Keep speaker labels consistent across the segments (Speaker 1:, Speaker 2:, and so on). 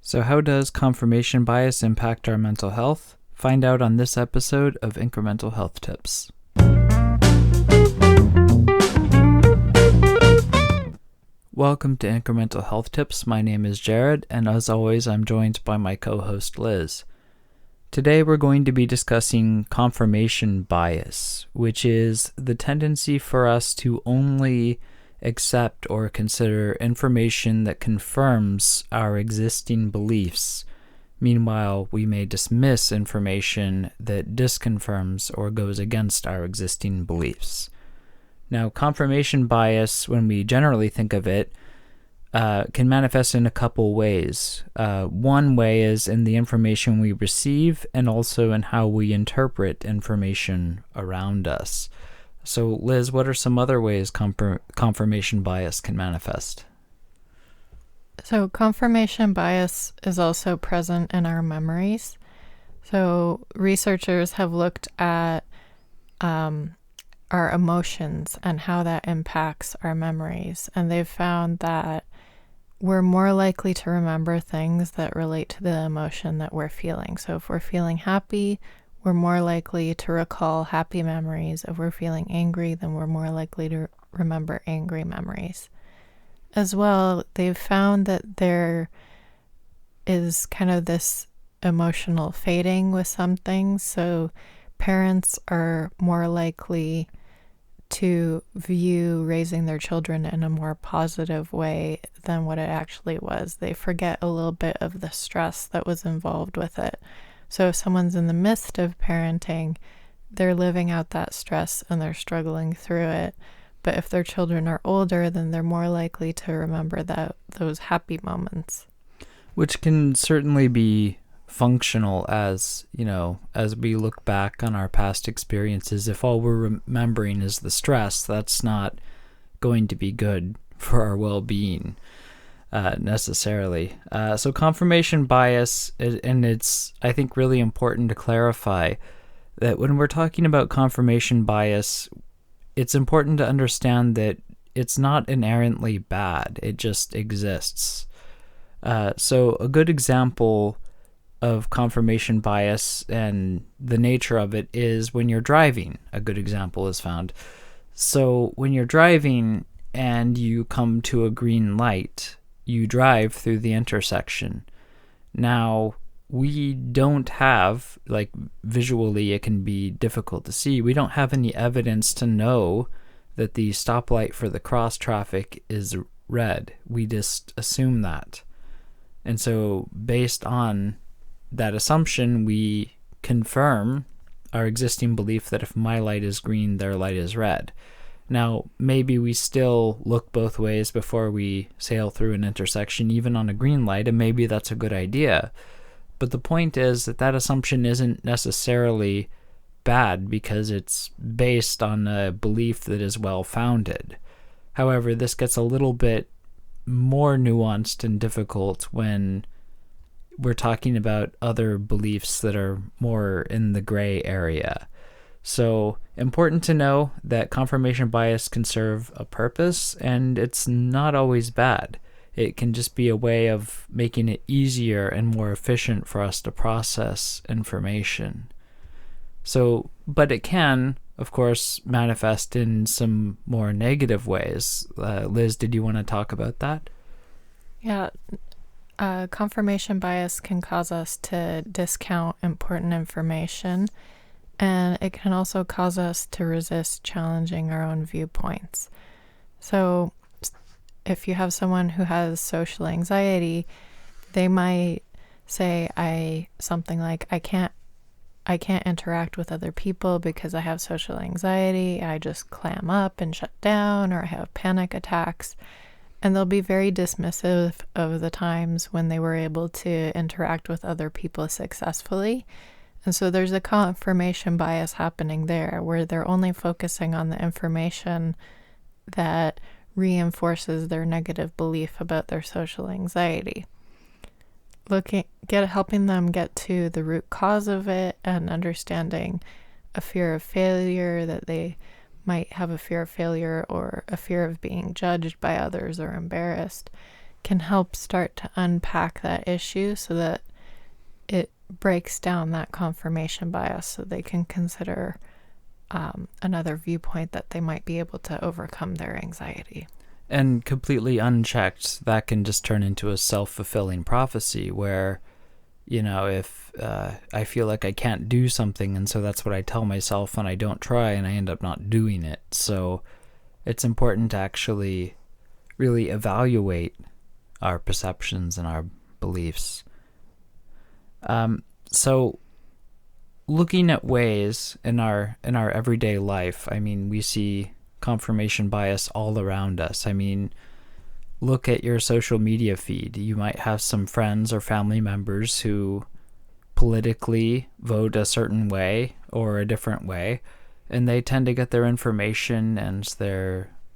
Speaker 1: So how does confirmation bias impact our mental health? Find out on this episode of IncreMental Health Tips. Welcome to IncreMental Health Tips. My name is Jared, and as always, I'm joined by my co-host Liz. Today we're going to be discussing confirmation bias, which is the tendency for us to only accept or consider information that confirms our existing beliefs. Meanwhile, we may dismiss information that disconfirms or goes against our existing beliefs. Now, confirmation bias, when we generally think of it, can manifest in a couple ways. One way is in the information we receive and also in how we interpret information around us. So, Liz, what are some other ways confirmation bias can manifest?
Speaker 2: So, confirmation bias is also present in our memories. So, researchers have looked at our emotions and how that impacts our memories. And they've found that we're more likely to remember things that relate to the emotion that we're feeling. So, if we're feeling happy, we're more likely to recall happy memories. If we're feeling angry, then we're more likely to remember angry memories. As well, they've found that there is kind of this emotional fading with some things. So parents are more likely to view raising their children in a more positive way than what it actually was. They forget a little bit of the stress that was involved with it. So if someone's in the midst of parenting, they're living out that stress and they're struggling through it. But if their children are older, then they're more likely to remember those happy moments.
Speaker 1: Which can certainly be functional as we look back on our past experiences. If all we're remembering is the stress, that's not going to be good for our well-being. Necessarily. So confirmation bias, and it's, I think, really important to clarify that when we're talking about confirmation bias, it's important to understand that it's not inherently bad. It just exists. So a good example of confirmation bias and the nature of it is when you're driving. A good example is found. So when you're driving and you come to a green light, you drive through the intersection. Now, we don't have, visually it can be difficult to see, we don't have any evidence to know that the stoplight for the cross traffic is red. We just assume that. And so, based on that assumption, we confirm our existing belief that if my light is green, their light is red. Now, maybe we still look both ways before we sail through an intersection, even on a green light, and maybe that's a good idea. But the point is that assumption isn't necessarily bad because it's based on a belief that is well-founded. However, this gets a little bit more nuanced and difficult when we're talking about other beliefs that are more in the gray area. So, important to know that confirmation bias can serve a purpose, and it's not always bad. It can just be a way of making it easier and more efficient for us to process information. So, but it can, of course, manifest in some more negative ways. Liz, did you want to talk about that?
Speaker 2: Yeah. Confirmation bias can cause us to discount important information. And it can also cause us to resist challenging our own viewpoints. So if you have someone who has social anxiety, they might say something like, I can't interact with other people because I have social anxiety. I just clam up and shut down, or I have panic attacks. And they'll be very dismissive of the times when they were able to interact with other people successfully. And so there's a confirmation bias happening there where they're only focusing on the information that reinforces their negative belief about their social anxiety. Helping them get to the root cause of it and understanding a fear of failure, that they might have a fear of failure or a fear of being judged by others or embarrassed, can help start to unpack that issue so that it breaks down that confirmation bias so they can consider another viewpoint that they might be able to overcome their anxiety.
Speaker 1: And completely unchecked, that can just turn into a self-fulfilling prophecy where, if I feel like I can't do something, and so that's what I tell myself, and I don't try, and I end up not doing it. So it's important to actually really evaluate our perceptions and our beliefs. So looking at ways in our everyday life, we see confirmation bias all around us. Look at your social media feed. You might have some friends or family members who politically vote a certain way or a different way, and they tend to get their information and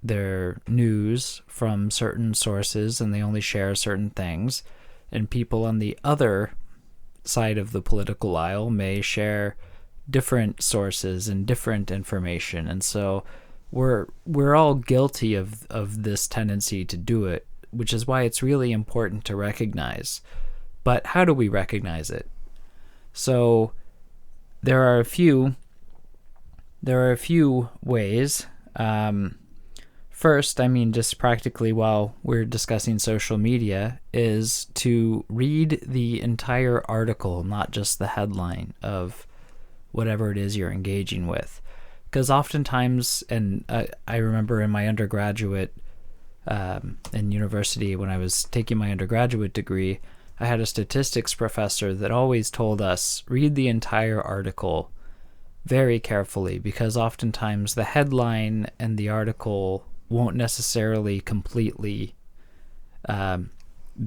Speaker 1: their news from certain sources, and they only share certain things. And people on the other side of the political aisle may share different sources and different information, and so we're all guilty of this tendency to do it, which is why it's really important to recognize. But how do we recognize it? So there are a few ways. First, just practically while we're discussing social media, is to read the entire article, not just the headline of whatever it is you're engaging with. Because oftentimes, and I remember in my undergraduate in university, when I was taking my undergraduate degree, I had a statistics professor that always told us, read the entire article very carefully, because oftentimes the headline and the article won't necessarily completely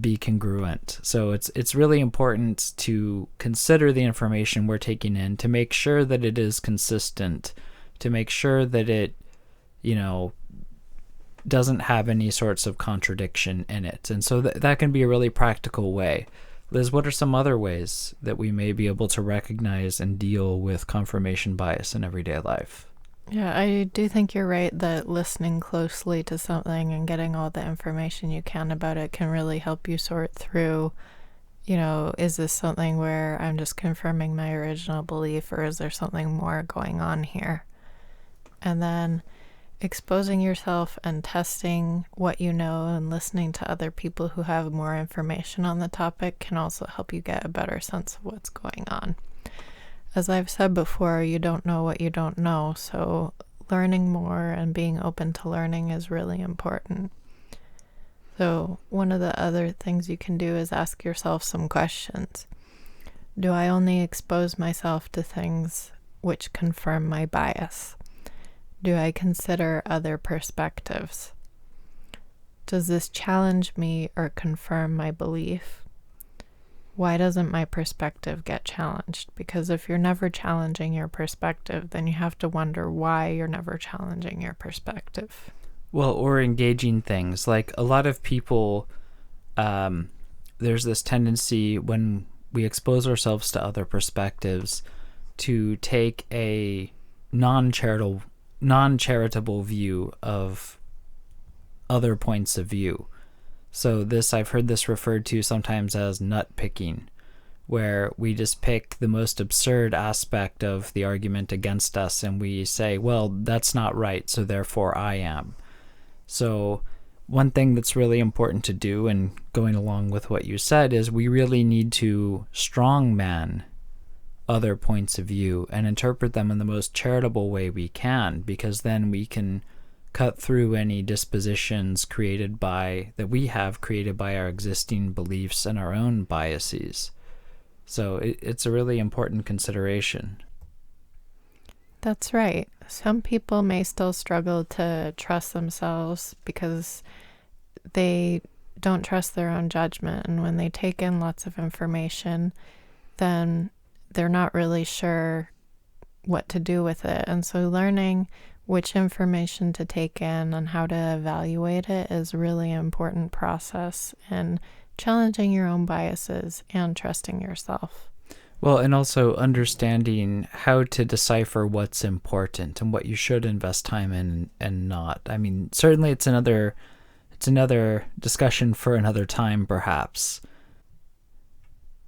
Speaker 1: be congruent. So it's really important to consider the information we're taking in, to make sure that it is consistent, to make sure that it, doesn't have any sorts of contradiction in it. And so that can be a really practical way. Liz, what are some other ways that we may be able to recognize and deal with confirmation bias in everyday life?
Speaker 2: Yeah, I do think you're right that listening closely to something and getting all the information you can about it can really help you sort through, is this something where I'm just confirming my original belief, or is there something more going on here? And then exposing yourself and testing what you know and listening to other people who have more information on the topic can also help you get a better sense of what's going on. As I've said before, you don't know what you don't know, so learning more and being open to learning is really important. So one of the other things you can do is ask yourself some questions. Do I only expose myself to things which confirm my bias? Do I consider other perspectives? Does this challenge me or confirm my belief? Why doesn't my perspective get challenged? Because if you're never challenging your perspective, then you have to wonder why you're never challenging your perspective.
Speaker 1: Well, or engaging things. Like a lot of people, there's this tendency when we expose ourselves to other perspectives to take a non-charitable view of other points of view. So I've heard this referred to sometimes as nut picking, where we just pick the most absurd aspect of the argument against us and we say, well, that's not right, so therefore I am. So one thing that's really important to do, and going along with what you said, is we really need to strongman other points of view and interpret them in the most charitable way we can, because then we can cut through any dispositions that we have created by our existing beliefs and our own biases. So it's a really important consideration.
Speaker 2: That's right. Some people may still struggle to trust themselves because they don't trust their own judgment. And when they take in lots of information, then they're not really sure what to do with it. And so learning which information to take in and how to evaluate it is really an important process in challenging your own biases and trusting yourself.
Speaker 1: Well, and also understanding how to decipher what's important and what you should invest time in and not. Certainly it's it's another discussion for another time, perhaps.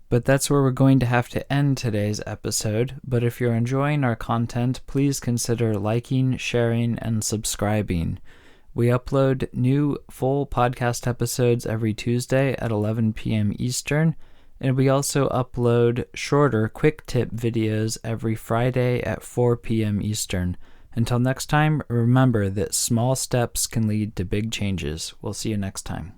Speaker 1: But that's where we're going to have to end today's episode. But if you're enjoying our content, please consider liking, sharing, and subscribing. We upload new full podcast episodes every Tuesday at 11 p.m. Eastern, and we also upload shorter quick tip videos every Friday at 4 p.m. Eastern. Until next time, remember that small steps can lead to big changes. We'll see you next time.